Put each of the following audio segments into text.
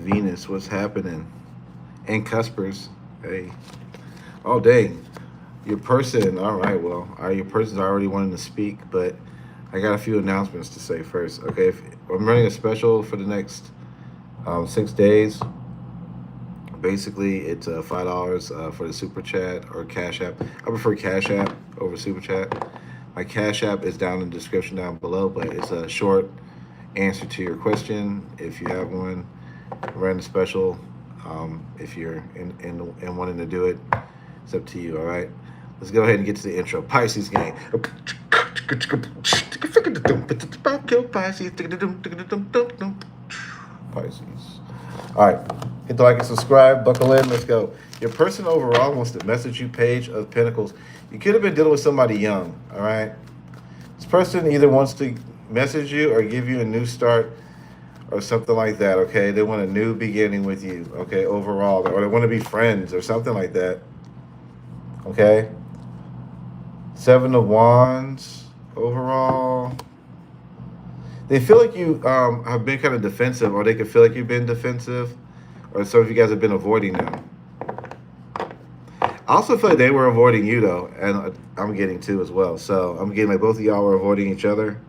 Venus. What's happening? And Cuspers. Hey. Oh, dang. Your person. All right, well, your person's already wanting to speak, but I got a few announcements to say first. Okay, I'm running a special for the next 6 days. Basically, it's $5 for the super chat or Cash App. I prefer Cash App over super chat. My Cash App is down in the description down below, but it's a short answer to your question if you have one. Random special. If you're in wanting to do it, it's up to you. All right. Let's go ahead and get to the intro. Pisces gang. Pisces. All right. Hit the like and subscribe. Buckle in. Let's go. Your person overall wants to message you. Page of Pentacles. You could have been dealing with somebody young. All right. This person either wants to message you or give you a new start or something like that. Okay. They want a new beginning with you. Okay. Overall. Or they want to be friends or something like that. Okay. 7 of Wands overall. They feel like you have been kind of defensive, or they can feel like you've been defensive, or some of you guys have been avoiding them. I also feel like they were avoiding you, though, and I'm getting two as well. So I'm getting like both of y'all were avoiding each other.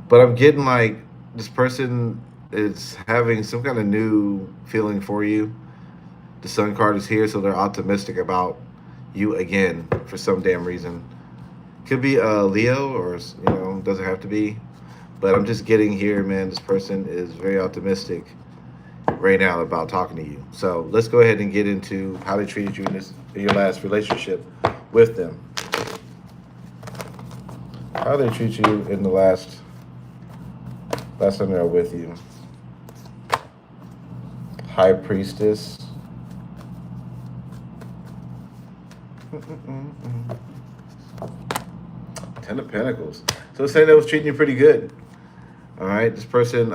But I'm getting like this person is having some kind of new feeling for you. The Sun card is here, so they're optimistic about you again for some damn reason. Could be Leo, or doesn't have to be. But I'm just getting here, man. This person is very optimistic right now about talking to you. So let's go ahead and get into how they treated you in your last relationship with them. How they treat you in the last time they were with you. High Priestess. Ten of Pentacles. So it's saying that was treating you pretty good. All right. This person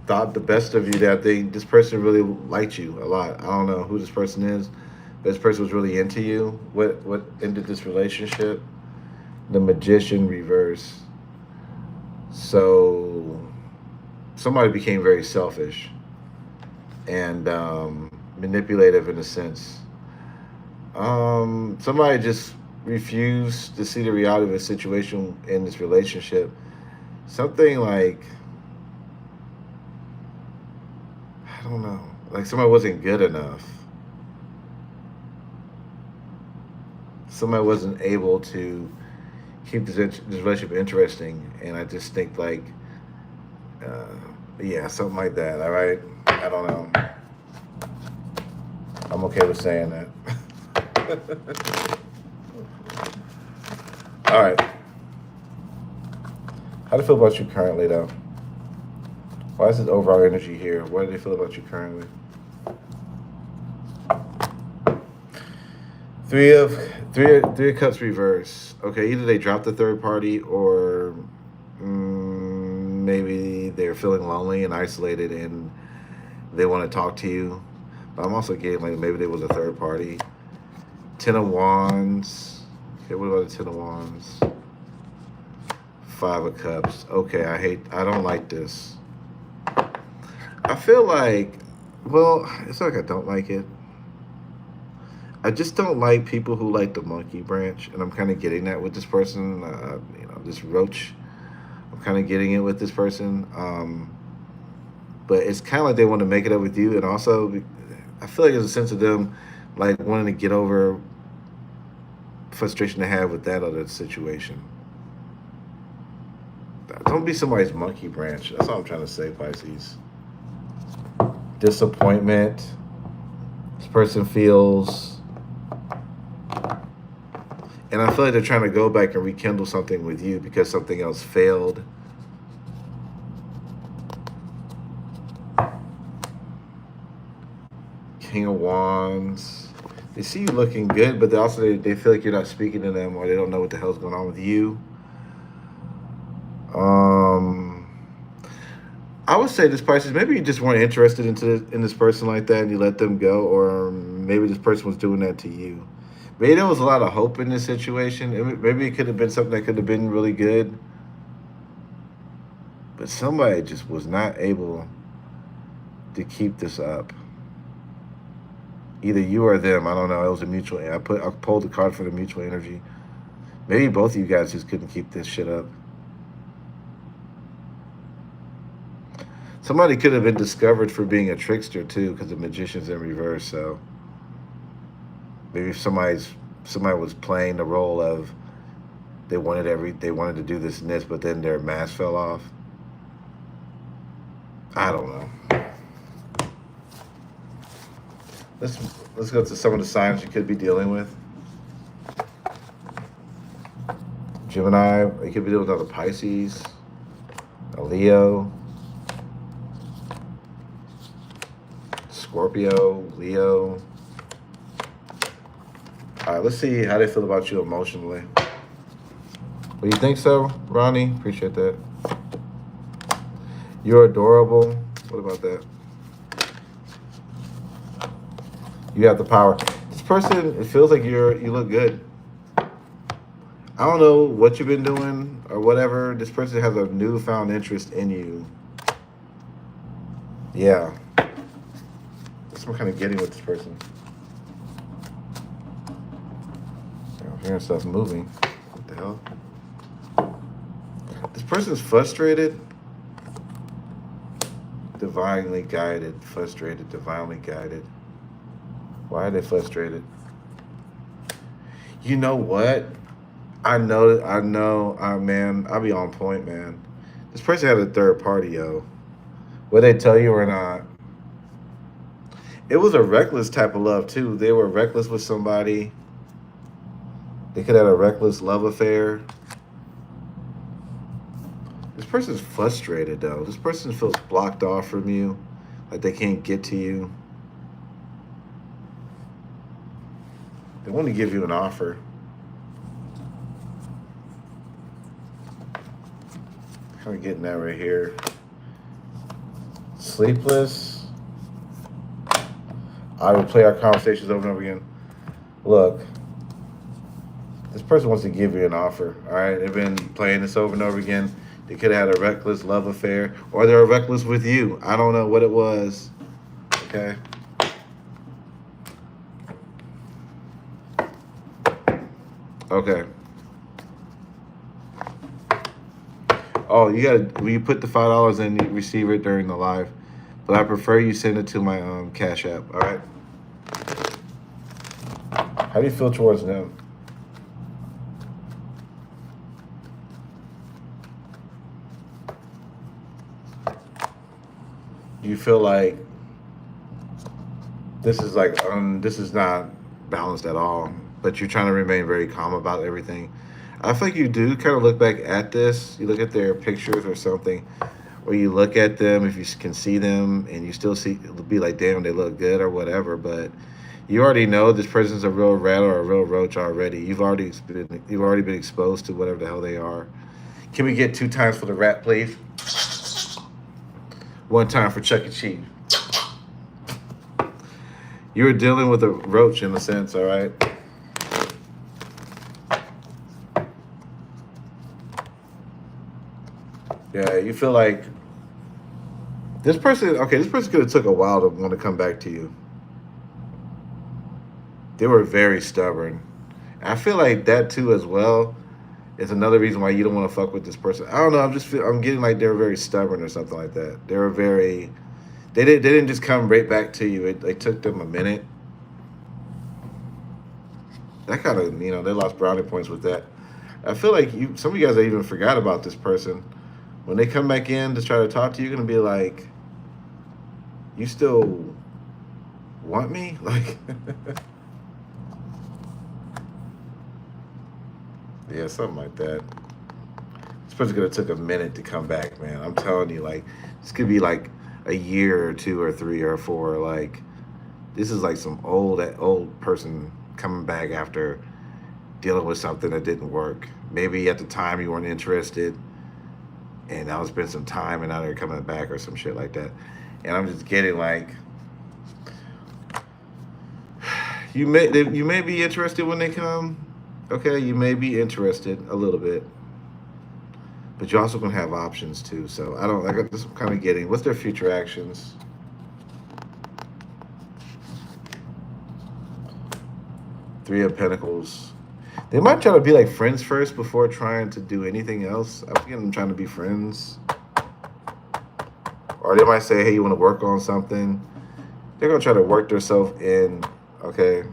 thought the best of you. That this person really liked you a lot. I don't know who this person is, but this person was really into you. What ended this relationship? The Magician reverse. So somebody became very selfish and manipulative in a sense. Somebody just refused to see the reality of a situation in this relationship. Something like, I don't know, like somebody wasn't good enough. Somebody wasn't able to keep this relationship interesting. And I just think like, yeah, something like that. All right. I don't know. I'm okay with saying that. All right. How do you feel about you currently, though? Why is this overall energy here? What do they feel about you currently? Three of Cups reverse. Okay, either they dropped the third party, or maybe they're feeling lonely and isolated and they want to talk to you. But I'm also getting like maybe there was a third party. 10 of Wands. Okay, what about the 10 of Wands? 5 of Cups. Okay, I don't like this. I feel like, well, it's not like I don't like it. I just don't like people who like the monkey branch, and I'm kind of getting that with this person. This roach. I'm kind of getting it with this person. But it's kind of like they want to make it up with you, and also I feel like there's a sense of them like wanting to get over frustration they have with that other situation. Don't be somebody's monkey branch. That's all I'm trying to say, Pisces. Disappointment. This person feels, and I feel like they're trying to go back and rekindle something with you because something else failed. King of Wands. They see you looking good, but they feel like you're not speaking to them, or they don't know what the hell's going on with you. I would say this Pisces, maybe you just weren't interested in this person like that and you let them go, or maybe this person was doing that to you. Maybe there was a lot of hope in this situation. Maybe it could have been something that could have been really good. But somebody just was not able to keep this up. Either you or them. I don't know. It was a mutual. I pulled the card for the mutual energy. Maybe both of you guys just couldn't keep this shit up. Somebody could have been discovered for being a trickster too, because the magician's in reverse. So maybe if somebody was playing the role of they wanted to do this and this, but then their mask fell off. I don't know. Let's go to some of the signs you could be dealing with. Gemini, you could be dealing with another Pisces, a Leo, Scorpio, Leo. All right, let's see how they feel about you emotionally. Well, you think so, Ronnie? Appreciate that. You're adorable. What about that? You have the power. This person, it feels like you look good. I don't know what you've been doing or whatever. This person has a newfound interest in you. Yeah. That's what I'm kind of getting with this person. I'm hearing stuff moving. What the hell? This person's frustrated. Divinely guided. Frustrated, divinely guided. Why are they frustrated? You know what? Man, I'll be on point, man. This person had a third party, yo. Whether they tell you or not. It was a reckless type of love, too. They were reckless with somebody. They could have a reckless love affair. This person's frustrated, though. This person feels blocked off from you. Like they can't get to you. They want to give you an offer. Kind of getting that right here. Sleepless. I would play our conversations over and over again. Look, this person wants to give you an offer, all right? They've been playing this over and over again. They could have had a reckless love affair, or they're reckless with you. I don't know what it was, okay? Okay. Oh, will you put the $5 and you receive it during the live? But I prefer you send it to my Cash App, all right? How do you feel towards them? Do you feel like this is not balanced at all, but you're trying to remain very calm about everything? I feel like you do kind of look back at this. You look at their pictures or something, or you look at them if you can see them, and you still be like, damn, they look good or whatever. But you already know this person's a real rat or a real roach already. You've already been exposed to whatever the hell they are. Can we get 2 times for the rat, please? 1 time for Chuck E. Cheese. You were dealing with a roach in a sense, all right? Yeah, you feel like this person could have took a while to want to come back to you. They were very stubborn. I feel like that too as well is another reason why you don't want to fuck with this person. I don't know, I'm getting like they're very stubborn or something like that. They didn't just come right back to you. It took them a minute. That kind of, they lost brownie points with that. I feel like some of you guys even forgot about this person. When they come back in to try to talk to you, you're going to be like, you still want me? Like, yeah, something like that. This person's going to took a minute to come back, man. I'm telling you, like, this could be like a year or 2 or 3 or 4. Like, this is like some old person coming back after dealing with something that didn't work. Maybe at the time you weren't interested, and now it's been some time, and now they're coming back or some shit like that. And I'm just getting like, you may be interested when they come. Okay, you may be interested a little bit. But you're also going to have options too. So I don't, like this I'm kind of getting, what's their future actions? Three of Pentacles. They might try to be like friends first before trying to do anything else. I'm getting them trying to be friends. Or they might say, hey, you want to work on something? They're going to try to work themselves in, okay?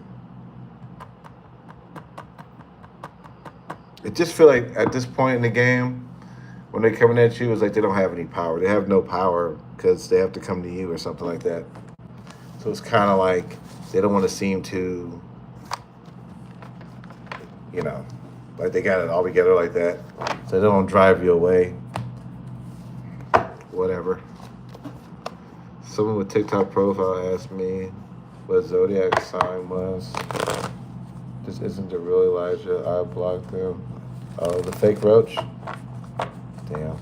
It just feel like at this point in the game, when they're coming at you, it's like they don't have any power. They have no power because they have to come to you or something like that. So it's kind of like they don't want to seem too, you know, like they got it all together like that. So they don't drive you away. Whatever. Someone with TikTok profile asked me what zodiac sign was. This isn't the real Elijah. I blocked them. Oh, the fake roach? Damn.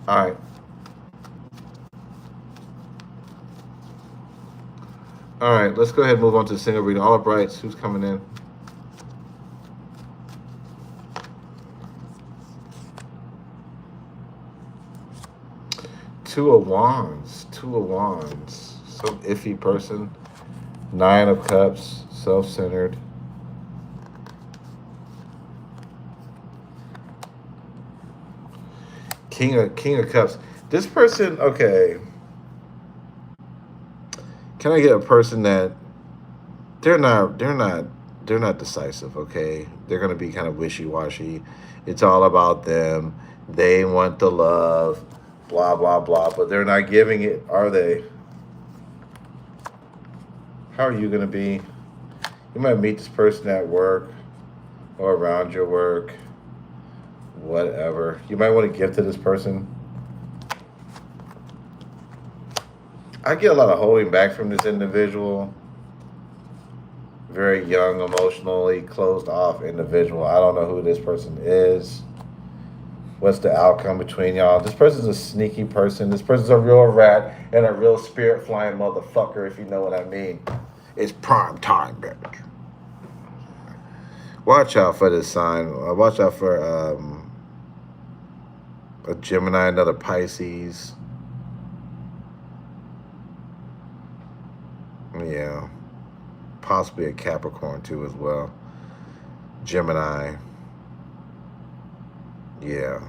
All right. All right, let's go ahead and move on to the single reading. All uprights, who's coming in? Two of Wands. Some iffy person. Nine of Cups, self-centered. King of Cups. This person, okay. Can I get a person that they're not decisive, okay? They're gonna be kind of wishy-washy. It's all about them. They want the love, blah, blah, blah, but they're not giving it, are they? How are you gonna be? You might meet this person at work or around your work. Whatever. You might want to give to this person. I get a lot of holding back from this individual. Very young, emotionally closed off individual. I don't know who this person is. What's the outcome between y'all? This person's a sneaky person. This person's a real rat and a real spirit flying motherfucker, if you know what I mean. It's prime time, bitch. Watch out for this sign. Watch out for a Gemini, another Pisces. Yeah. Possibly a Capricorn too as well. Gemini. Yeah.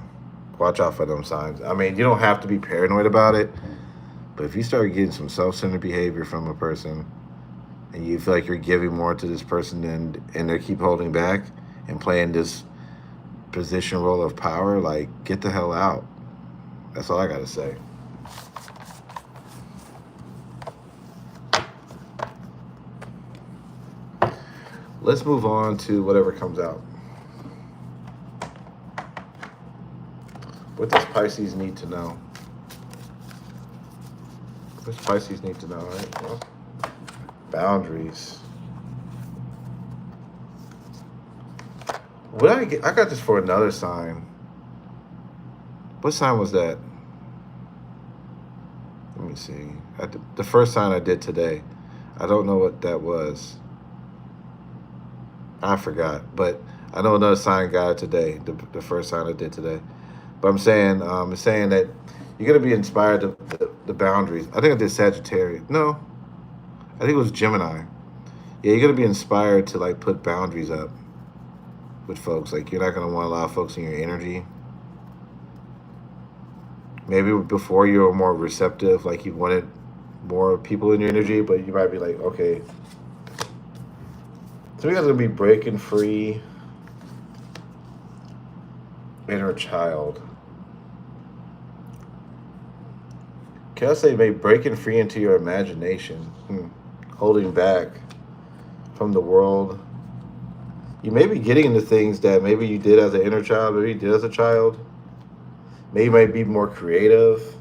Watch out for them signs. I mean, you don't have to be paranoid about it, but if you start getting some self-centered behavior from a person and you feel like you're giving more to this person and they keep holding back and playing this position role of power, like, get the hell out. That's all I gotta say. Let's move on to whatever comes out. What does Pisces need to know? What does Pisces need to know, right? Well, boundaries. What I get? I got this for another sign. What sign was that? Let me see. The first sign I did today. I don't know what that was. I forgot, but I know another sign got it today. The first sign I did today. But I'm saying, it's saying that you're gonna be inspired to the boundaries. I think I did Sagittarius. No, I think it was Gemini. Yeah, you're gonna be inspired to like put boundaries up with folks. Like, you're not gonna want to allow folks in your energy. Maybe before you were more receptive, like you wanted more people in your energy, but you might be like, okay. So you guys are gonna be breaking free. Inner child. Can I say maybe breaking free into your imagination? Holding back from the world. You may be getting into things that maybe you did as an inner child, maybe you did as a child. Maybe you might be more creative.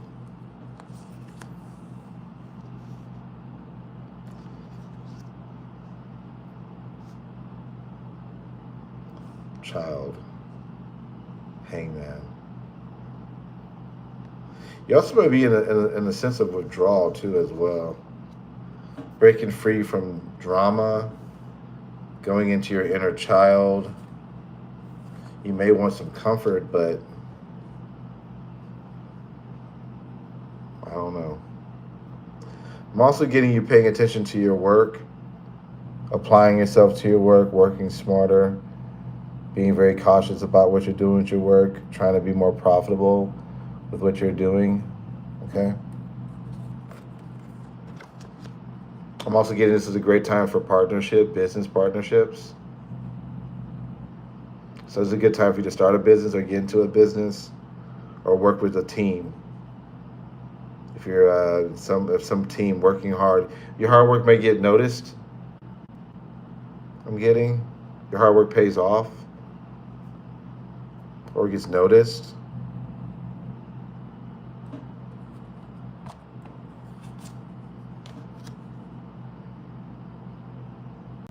Child. Hangman. You also might be in a sense of withdrawal too as well. Breaking free from drama. Going into your inner child. You may want some comfort, but I don't know. I'm also getting you paying attention to your work, applying yourself to your work, working smarter, being very cautious about what you're doing with your work, trying to be more profitable with what you're doing. Okay. I'm also getting this is a great time for business partnerships. So it's a good time for you to start a business or get into a business or work with a team. If you're if some team working hard, your hard work may get noticed. I'm getting your hard work pays off or gets noticed.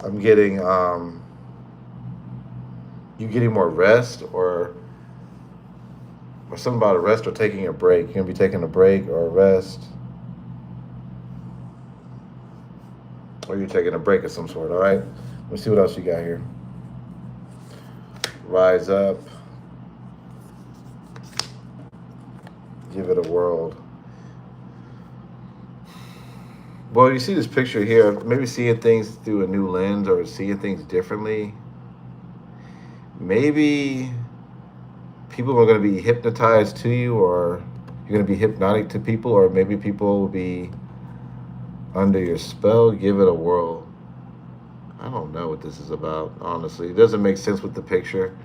I'm getting you getting more rest or something about a rest or taking a break. You're gonna be taking a break or a rest. Or you're taking a break of some sort, all right? Let me see what else you got here. Rise up. Give it a whirl. Well, you see this picture here, maybe seeing things through a new lens or seeing things differently. Maybe people are going to be hypnotized to you, or you're going to be hypnotic to people, or maybe people will be under your spell. Give it a whirl. I don't know what this is about, honestly. It doesn't make sense with the picture.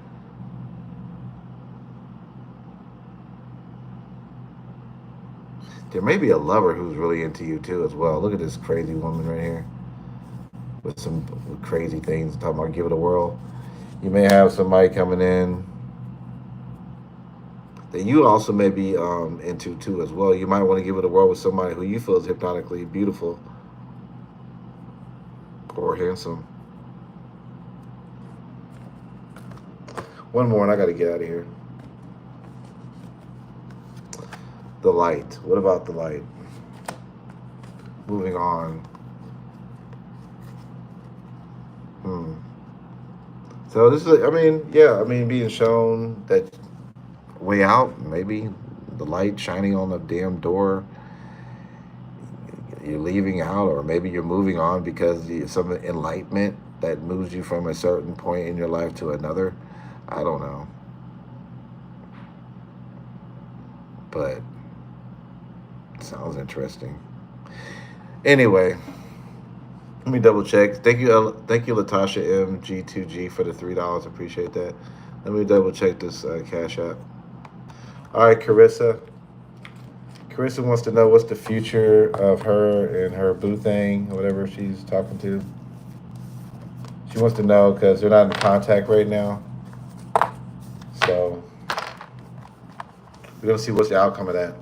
There may be a lover who's really into you too as well. Look at this crazy woman right here with some crazy things. Talking about give it a whirl. You may have somebody coming in that you also may be into too as well. You might want to give it a whirl with somebody who you feel is hypnotically beautiful or handsome. One more and I got to get out of here. The light. What about the light? Moving on. So this is, being shown that way out, maybe the light shining on the damn door. You're leaving out, or maybe you're moving on because some enlightenment that moves you from a certain point in your life to another. I don't know. But sounds interesting. Anyway, let me double check. Thank you, Latasha MG2G for the $3. Appreciate that. Let me double check this Cash App. All right, Carissa. Carissa wants to know what's the future of her and her boo thing, whatever she's talking to. She wants to know because they're not in contact right now. So we're gonna see what's the outcome of that.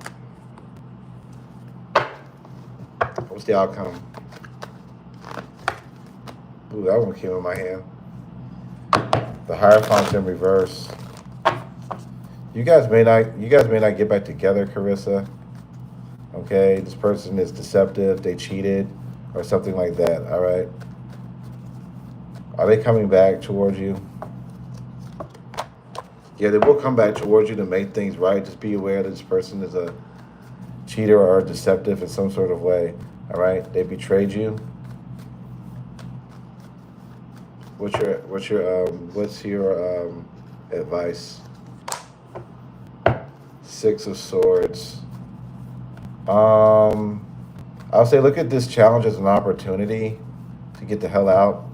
What's the outcome? Ooh, that one came in my hand. The Hierophant in reverse. You guys may not get back together, Carissa. Okay, this person is deceptive, they cheated, or something like that, all right? Are they coming back towards you? Yeah, they will come back towards you to make things right. Just be aware that this person is a cheater or deceptive in some sort of way, all right? They betrayed you. What's your advice? Six of Swords. I'll say look at this challenge as an opportunity to get the hell out.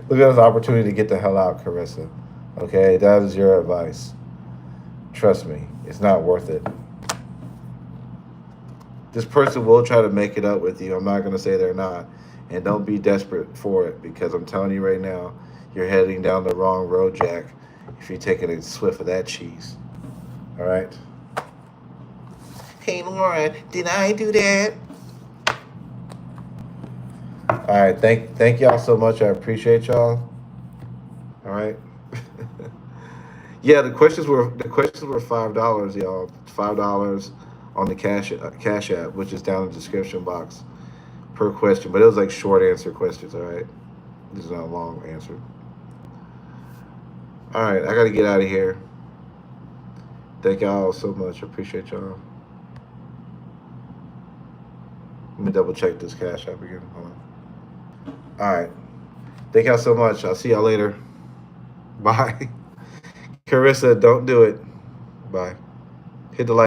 Look at it as an opportunity to get the hell out, Carissa. Okay, that is your advice. Trust me, it's not worth it. This person will try to make it up with you. I'm not going to say they're not. And don't be desperate for it, because I'm telling you right now, you're heading down the wrong road, Jack, if you're taking a swift of that cheese. All right? Hey, Lauren, did I do that? All right, thank y'all so much. I appreciate y'all. All right. Yeah, the questions were $5, y'all. $5 on the Cash App, which is down in the description box per question. But it was like short answer questions. All right, this is not a long answer. All right, I gotta get out of here. Thank y'all so much. I appreciate y'all. Let me double check this Cash App again. Hold on. All right. Thank y'all so much. I'll see y'all later. Bye. Carissa, don't do it. Bye. Hit the like.